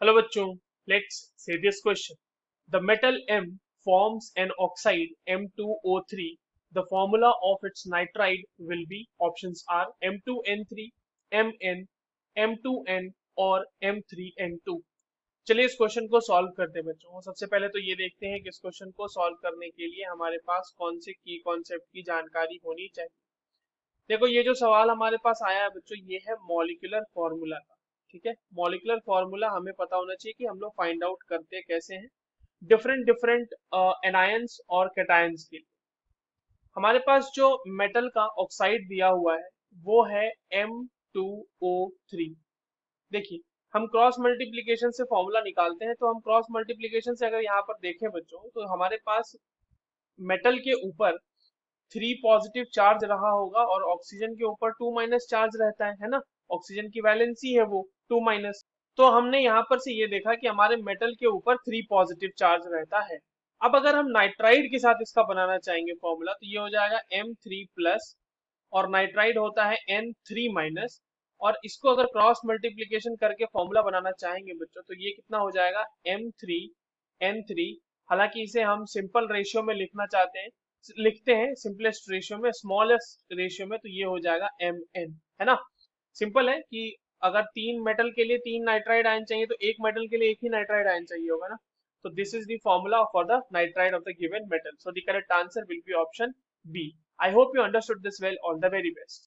Hello bachcho, let's say this question. The metal M forms an oxide M2O3. The formula of its nitride will be options are M2N3, Mn, M2N और M3N2. चलिए इस question को solve करते हैं बच्चों। सबसे पहले तो ये देखते हैं कि इस क्वेश्चन को सॉल्व करने के लिए हमारे पास कौन से की कॉन्सेप्ट की जानकारी होनी चाहिए। देखो ये जो सवाल हमारे पास आया है बच्चों, ये है मॉलिक्यूलर फॉर्मूला का। ठीक है, मॉलिक्यूलर फॉर्मूला हमें पता होना चाहिए कि हम लोग फाइंड आउट करते कैसे हैं डिफरेंट डिफरेंट एनायंस और कैटायंस के लिए। हमारे पास जो मेटल का ऑक्साइड दिया हुआ है वो है M2O3। देखिए, हम क्रॉस मल्टीप्लिकेशन से फॉर्मूला निकालते हैं, तो हम क्रॉस मल्टीप्लिकेशन से अगर यहाँ पर देखें बच्चों, तो हमारे पास मेटल के ऊपर 3 पॉजिटिव चार्ज रहा होगा और ऑक्सीजन के ऊपर 2 माइनस चार्ज रहता है ना। ऑक्सीजन की वैलेंसी है वो 2 माइनस। तो हमने यहाँ पर से ये देखा कि हमारे मेटल के ऊपर 3 पॉजिटिव चार्ज रहता है। अब अगर हम नाइट्राइड के साथ इसका बनाना चाहेंगे फॉर्मूला, तो ये हो जाएगा M3 प्लस और नाइट्राइड होता है N3 माइनस। और इसको अगर क्रॉस मल्टीप्लीकेशन करके फॉर्मूला बनाना चाहेंगे बच्चों, तो ये कितना हो जाएगा M3N3। हालांकि इसे हम सिंपल रेशियो में लिखना चाहते हैं, लिखते हैं सिंपलेस्ट रेशियो में, स्मॉलेस्ट रेशियो में, तो ये हो जाएगा Mn, है ना। सिंपल है कि अगर 3 मेटल के लिए 3 नाइट्राइड आयन चाहिए, तो एक मेटल के लिए एक ही नाइट्राइड आयन चाहिए होगा ना। तो this is the formula for the nitride of the given metal, so the correct answer will be option B. I hope you understood this well. All the very best.